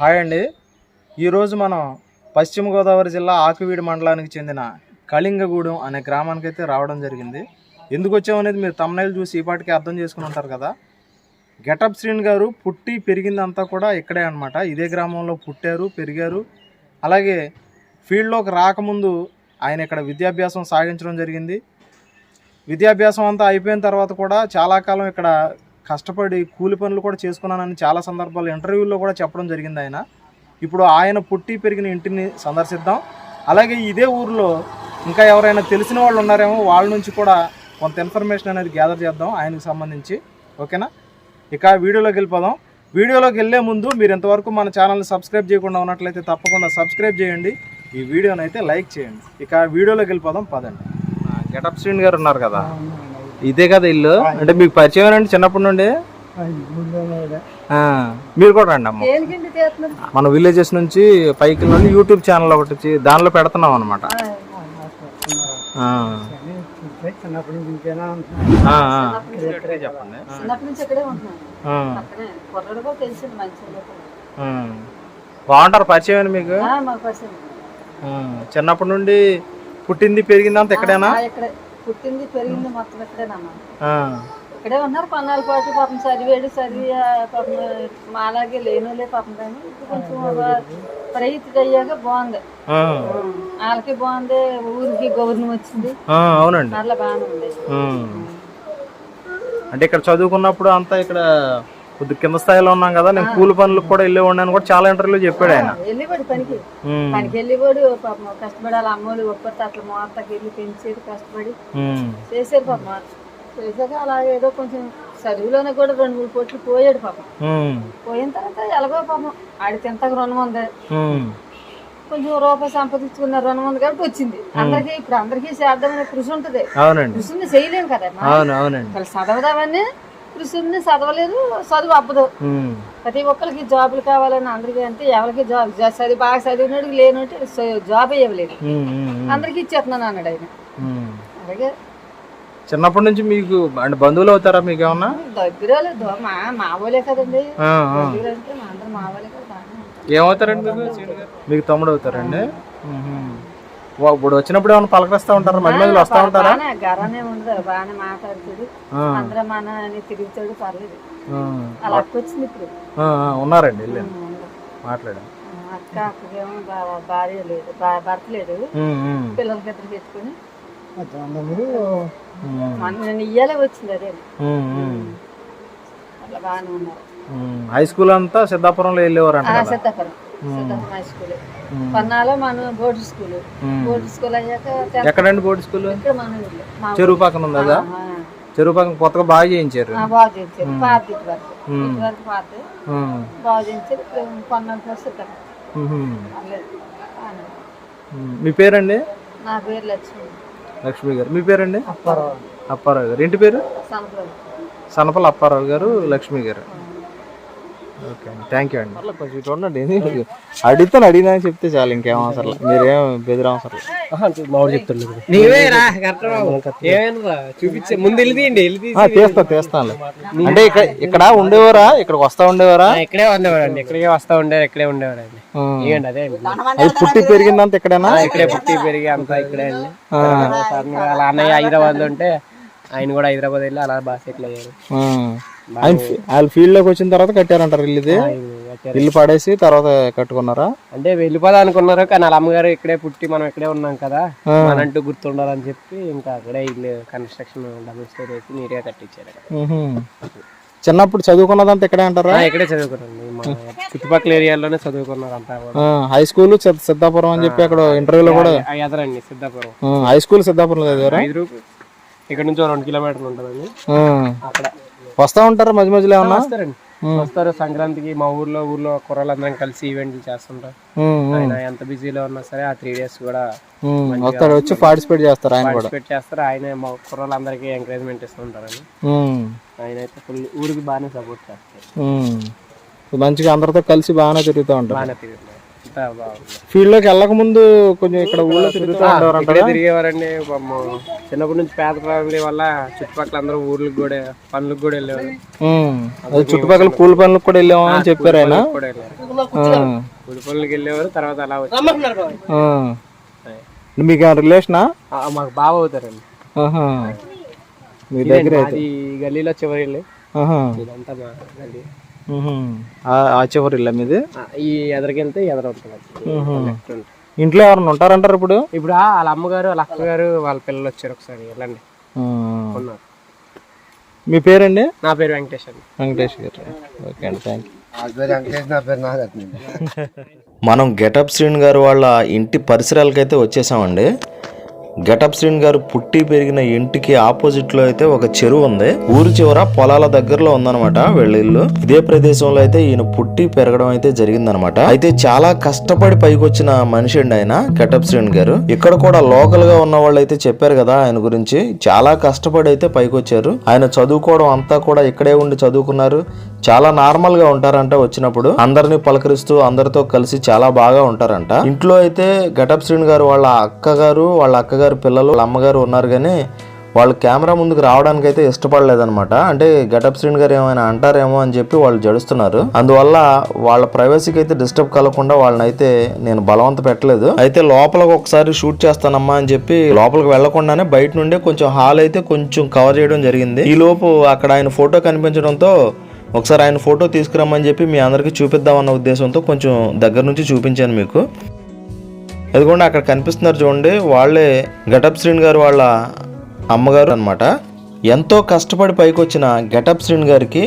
Hi అండి. ఈరోజు మనం పశ్చిమ గోదావరి జిల్లా ఆకువీడు మండలానికి చెందిన కళింగగూడెం అనే గ్రామానికి అయితే రావడం జరిగింది. ఎందుకు వచ్చామనేది మీరు తమ్నైల్ చూసి ఈ పాటికి అర్థం చేసుకుని ఉంటారు కదా. గెటప్ శ్రీని గారు పుట్టి పెరిగిందంతా కూడా ఇక్కడే అనమాట. ఇదే గ్రామంలో పుట్టారు, పెరిగారు. అలాగే ఫీల్డ్లోకి రాకముందు ఆయన ఇక్కడ విద్యాభ్యాసం సాగించడం జరిగింది. విద్యాభ్యాసం అంతా అయిపోయిన తర్వాత కూడా చాలా కాలం ఇక్కడ కష్టపడి కూలి పనులు కూడా చేసుకున్నానని చాలా సందర్భాలు ఇంటర్వ్యూల్లో కూడా చెప్పడం జరిగింది ఆయన. ఇప్పుడు ఆయన పుట్టి పెరిగిన ఇంటిని సందర్శిద్దాం. అలాగే ఇదే ఊరిలో ఇంకా ఎవరైనా తెలిసిన వాళ్ళు ఉన్నారేమో, వాళ్ళ నుంచి కూడా కొంత ఇన్ఫర్మేషన్ అనేది గ్యాదర్ చేద్దాం ఆయనకు సంబంధించి. ఓకేనా? ఇక వీడియోలోకి వెళ్ళిపోదాం. వీడియోలోకి వెళ్ళే ముందు మీరు ఇంతవరకు మన ఛానల్ని సబ్స్క్రైబ్ చేయకుండా ఉన్నట్లయితే తప్పకుండా సబ్స్క్రైబ్ చేయండి, ఈ వీడియోని అయితే లైక్ చేయండి. ఇక వీడియోలోకి వెళ్ళిపోదాం, పదండి. గెటప్ శ్రీని గారు ఉన్నారు కదా, ఇదే కదా ఇల్లు? అంటే మీకు పరిచయం అండి చిన్నప్పటి నుండి? మీరు కూడా రండి అమ్మ. మన విలేజెస్ నుంచి పైకి నుండి యూట్యూబ్ ఛానల్ ఒకటి వచ్చి దానిలో పెడుతున్నాం అనమాట. బాగుంటారు పరిచయం మీకు? చిన్నప్పటి నుండి పుట్టింది పెరిగింది అంత ఎక్కడైనా? పుట్టింది పెరిగింది మొత్తం ఇక్కడేనమ్మా. ఇక్కడే ఉన్నారు కొన్నాళ్ళ పాటు. పాపం చదివాడు, చదివి పాపం అలాగే లేనులే పాపం. కానీ కొంచెం ప్రయత్నం అయ్యాక బాగుంది, వాళ్ళకి బాగుంది, ఊరికి గవర్నమెంట్ వచ్చింది. అవునండి, అట్లా బాగానే ఉంది. అంటే ఇక్కడ చదువుకున్నప్పుడు అంతా ఇక్కడ కొద్ది కింద స్థాయిలో ఉన్నాం కదా, నేను కూలి పనులకు కూడా వెళ్ళి ఉన్నాను కూడా చాలా ఇంటర్వ్యూలో చెప్పాడు ఆయన. వెళ్ళిపోడు పనికి వెళ్ళిపోడు పాపం. కష్టపడాలి, అమ్మోళ్ళు ఒక్కటి అట్లా మోతకి వెళ్ళి పెంచేది, కష్టపడి చేసేది పాపం. చేసాక అలా ఏదో కొంచెం చదువులోనే కూడా 2-3 కోట్లు పోయాడు పాపం. పోయిన తర్వాత ఎలాగో పాపం ఆడి తింతకు రుణం ఉంది, కొంచెం రూపాయి సంపాదించుకున్న రుణం ఉంది కాబట్టి వచ్చింది. అందరికి ఇప్పుడు అందరికీ చేద్దామనే కృషి ఉంటుంది. కృషిని చేయలేము కదా, చదవదామని కృషిని చదవలేదు, చదువు అవ్వదు. ప్రతి ఒక్కరికి జాబులు కావాలని అందరికీ, అంటే ఎవరికి జాబ్ చదివి బాగా చదివినాడు లేనంటే జాబ్ ఇవ్వలేదు, అందరికి ఇచ్చేస్తున్నాను అన్నాడు ఆయన. అలాగే చిన్నప్పటి నుంచి మీకు అంటే బంధువులు అవుతారా మీకు ఏమన్నా? దగ్గర మావోలే కదండి, అంటే అందరూ మావోలే కదా. ఏమవుతారండి మీకు? తమ్ముడు అవుతారండి. ఇప్పుడు వచ్చినప్పుడు ఏమైనా పలకరిస్తా ఉంటారా? మధ్య మధ్యలో వస్తా ఉంటారా? గరానే ఉండదు, బాగానే మాట్లాడుతుంది, అందరూ మన అని తిరుగుతాడు, పర్లేదు. అలా అక్క వచ్చింది ఇప్పుడు. ఉన్నారండి, వెళ్ళాను మాట్లాడాను. అక్క అక్కకేమో భార్య లేదు, భర్త లేదు, పిల్లలకి ఇద్దరు పెట్టుకుని నేను ఇయ్యాలే వచ్చింది. అదే అట్లా బాగానే ఉన్నారు. హై స్కూల్ అంతా సిద్ధాపురంలో వెళ్ళేవారు? Siddhapuram high school. పన్నాలో మన బోర్డు స్కూల్. బోర్డు స్కూల్ అయ్యాక ఎక్కడండి బోర్డు స్కూల్? ఇక్కడ మన చెరువు పక్కన ఉంది కదా, చెరువు పక్కన కొత్తగా బాగా చేయించారు. బాగా చేయించారు, పాత ఇటు పాత బాగా చేయించారు. కొన్నాళ్ళ కోసం మీ పేరండి? నా పేరు లక్ష్మి. లక్ష్మి గారు. మీ పేరండి? అప్పారావు గారు. ఇంటి పేరు? సనపల అప్పారావు గారు, లక్ష్మి గారు. ఓకే అండి, థ్యాంక్ యూ అండి. కొంచెం చూడండి, అడుగుతాను, అడిగినా చెప్తే చాలు, ఇంకేం అవసరం, మీరేం బెదిరే అవసరం. తీస్తాను. అంటే ఇక్కడ ఉండేవారా? ఇక్కడికి వస్తా ఉండేవారా? ఇక్కడే ఉండేవారండి, ఇక్కడికే వస్తా ఉండేవారు, ఇక్కడే ఉండేవారండి. అదే పుట్టి పెరిగిందంత ఇక్కడేనా? ఇక్కడే పుట్టి పెరిగి అంతా ఇక్కడే అండి. అలా అన్నయ్య హైదరాబాద్ లో ఉంటే ఆయన కూడా హైదరాబాద్ వెళ్ళి అలా బాగా సెటిల్ అయ్యారు. వాళ్ళ ఫీల్డ్ లోకి వచ్చిన తర్వాత కట్టారంటారు ఇల్లు? ఇల్లు పడేసి తర్వాత కట్టుకున్నారా? అంటే వెళ్ళిపోదా అనుకున్నారు, కానీ వాళ్ళ అమ్మగారు ఇక్కడే పుట్టి మనం ఇక్కడే ఉన్నాం కదా, మనంటూ గుర్తుండాలని చెప్పి ఇంకా అక్కడే ఇల్లు కన్స్ట్రక్షన్ డబుల్ స్టోర్ వేసి నీట్ గా కట్టించారు. చిన్నప్పుడు చదువుకున్నదంతా ఇక్కడే అంటారా? ఇక్కడే చదువుకున్నాండి, మా చుట్టుపక్కల ఏరియాలోనే చదువుకున్నారు అంతా. హై స్కూల్ సిద్ధాపురం అని చెప్పి అక్కడ ఇంటర్వ్యూలో కూడా ఎదరండి సిద్ధాపురం హై స్కూల్ సిద్ధాపురం చదివారా? ఇక్కడ నుంచి 2 కిలోమీటర్లు ఉంటుందండి. అక్కడ వస్తా ఉంటారు మధ్య మధ్యలో ఏమన్నా? వస్తారు సంక్రాంతికి మా ఊర్లో కుర్రలందరం కలిసి ఈవెంట్లు చేస్తుంటారు. ఆయన ఎంత బిజీలో ఉన్నా సరే ఆ 3 days కూడా వస్తారు, వచ్చి పార్టిసిపేట్ చేస్తారు. ఆయన పార్టిసిపేట్ చేస్తారు. ఆయన మా కుర్రలందరికీ ఎంకరేజ్మెంట్ ఇస్తుంటారని. ఆయన అయితే ఫుల్ ఊరికి బాగానే సపోర్ట్ చేస్తారు. మంచిగా అందరితో కలిసి బాగానే తిరుగుతూ ఉంటారు. బాగానే తిరుగుతారు. అంతా బాగుంది. ఫీల్డ్ లోకి వెళ్ళక ముందు కొంచెం ఇక్కడ ఊళ్ళో తిరుగుతూ ఉండేవారు ఇక్కడే తిరిగేవారండి. చిన్నప్పటి నుంచి పేద ఫ్యామిలీ వల్ల చుట్టుపక్కల అందరూ ఊర్లకు కూడా పనులకు కూడా వెళ్ళేవారు. చుట్టుపక్కల కూలి పనులకు కూడా వెళ్ళామా అని చెప్పారు ఆయన. కూడా వెళ్ళారు, కూలి పనులకు వెళ్ళేవారు. తర్వాత అలా వచ్చి మీకు రిలేషనా? మాకు బాగా అవుతారండి. మీ దగ్గర ఈ గల్లీలో చివరి ఇల్లు, ఇదంతా మా గల్లీ. ఆ చివరి ఇల్లు మీది? ఈ ఎదరికెళ్తే ఎదర ఉంటుంది. ఇంట్లో ఎవరైనా ఉంటారంటారు ఇప్పుడు? ఇప్పుడు వాళ్ళ అమ్మగారు వాళ్ళ అక్కగారు వాళ్ళ పిల్లలు వచ్చారు. ఒకసారి వెళ్ళండి ఉన్నారు. మీ పేరండి? నా పేరు వెంకటేష్ అండి. వెంకటేష్ గారు. ఓకే అండి, థ్యాంక్ యూ. మనం గెటప్ శ్రీను గారు వాళ్ళ ఇంటి పరిసరాలకైతే వచ్చేసామండి. గెటప్ శ్రీను గారు పుట్టి పెరిగిన ఇంటికి ఆపోజిట్ లో అయితే ఒక చెరువు ఉంది. ఊరు చివర పొలాల దగ్గరలో ఉందన్నమాట వీళ్ళ ఇల్లు. ఇదే ప్రదేశంలో అయితే ఈయన పుట్టి పెరగడం అయితే జరిగిందనమాట. అయితే చాలా కష్టపడి పైకి వచ్చిన మనిషి అండి ఆయన గెటప్ శ్రీను గారు. ఇక్కడ కూడా లోకల్ గా ఉన్న వాళ్ళు అయితే చెప్పారు కదా ఆయన గురించి. చాలా కష్టపడి అయితే పైకి వచ్చారు. ఆయన చదువుకోవడం అంతా కూడా ఇక్కడే ఉండి చదువుకున్నారు. చాలా నార్మల్ గా ఉంటారంట. వచ్చినప్పుడు అందరినీ పలకరిస్తూ అందరితో కలిసి చాలా బాగా ఉంటారంట. ఇంట్లో అయితే గెటప్ శ్రీను గారు వాళ్ళ అక్కగారు పిల్లలు వాళ్ళ అమ్మగారు ఉన్నారు, కానీ వాళ్ళు కెమెరా ముందుకు రావడానికి అయితే ఇష్టపడలేదన్నమాట. అంటే గెటప్ శ్రీను గారు ఏమైనా అంటారేమో అని చెప్పి వాళ్ళు జడుస్తున్నారు. అందువల్ల వాళ్ళ ప్రైవసీకి అయితే డిస్టర్బ్ కలగకుండా వాళ్ళని అయితే నేను బలవంత పెట్టలేదు. అయితే లోపలికి ఒకసారి షూట్ చేస్తానమ్మా అని చెప్పి లోపలికి వెళ్లకుండానే బయట నుండే కొంచెం హాల్ అయితే కొంచెం కవర్ చేయడం జరిగింది. ఈ లోపు అక్కడ ఆయన ఫోటో కనిపించడంతో ఒకసారి ఆయన ఫోటో తీసుకురమ్మని చెప్పి మీ అందరికీ చూపిద్దామన్న ఉద్దేశంతో కొంచెం దగ్గర నుంచి చూపించాను మీకు. అదిగోండి అక్కడ కనిపిస్తున్నారు చూడండి, వాళ్ళే గెటప్ శ్రీను గారు వాళ్ళ అమ్మగారు అన్నమాట. ఎంతో కష్టపడి పైకి వచ్చిన గెటప్ శ్రీను గారికి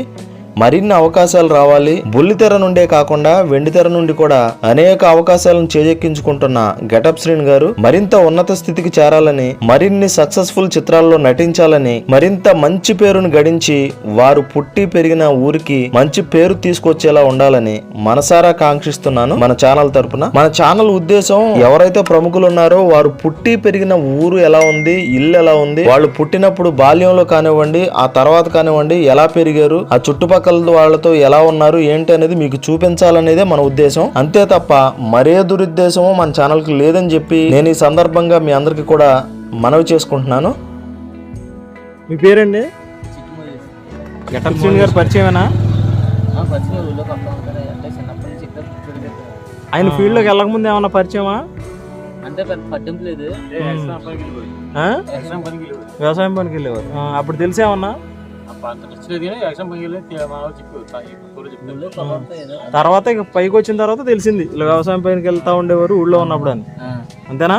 మరిన్ని అవకాశాలు రావాలి. బుల్లితెర నుండే కాకుండా వెండితెర నుండి కూడా అనేక అవకాశాలను చేజెక్కించుకుంటున్న గెటప్ శ్రీను గారు మరింత ఉన్నత స్థితికి చేరాలని, మరిన్ని సక్సెస్ఫుల్ చిత్రాల్లో నటించాలని, మరింత మంచి పేరును గడించి వారు పుట్టి పెరిగిన ఊరికి మంచి పేరు తీసుకొచ్చేలా ఉండాలని మనసారా కాంక్షిస్తున్నాను మన ఛానల్ తరపున. మన ఛానల్ ఉద్దేశం ఎవరైతే ప్రముఖులు ఉన్నారో వారు పుట్టి పెరిగిన ఊరు ఎలా ఉంది, ఇల్లు ఎలా ఉంది, వాళ్ళు పుట్టినప్పుడు బాల్యంలో కానివ్వండి, ఆ తర్వాత కానివ్వండి ఎలా పెరిగారు, ఆ చుట్టుపక్కల వాళ్ళతో ఎలా ఉన్నారు ఏంటి అనేది మీకు చూపించాలనేదే మన ఉద్దేశం. అంతే తప్ప మరే దురుద్దేశము మన ఛానల్ కి లేదని చెప్పి నేను ఈ సందర్భంగా మీ అందరికి కూడా మనవి చేసుకుంటున్నాను. మీ పేరండి? గెటప్ శ్రీను గారు పరిచయమేనా? ఆయన ఫీల్డ్ లోకి వెళ్ళక ముందు ఏమన్నా పరిచయమా? అంటే పట్టింపు లేదు. వ్యవసాయం పనికి వెళ్ళేవారు. అప్పుడు తెలిసేమన్నా? తర్వాత ఇక పైకి వచ్చిన తర్వాత తెలిసింది ఇలా వ్యవసాయం పైకి వెళ్తా ఉండేవారు ఊళ్ళో ఉన్నప్పుడు అని. అంతేనా?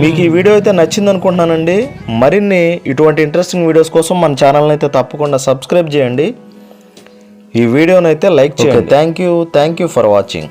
మీకు ఈ వీడియో అయితే నచ్చింది అనుకుంటున్నానండి. మరిన్ని ఇటువంటి ఇంట్రెస్టింగ్ వీడియోస్ కోసం మన ఛానల్ అయితే తప్పకుండా సబ్స్క్రైబ్ చేయండి. ఈ వీడియోనైతే లైక్ చేయండి. Thank you for watching.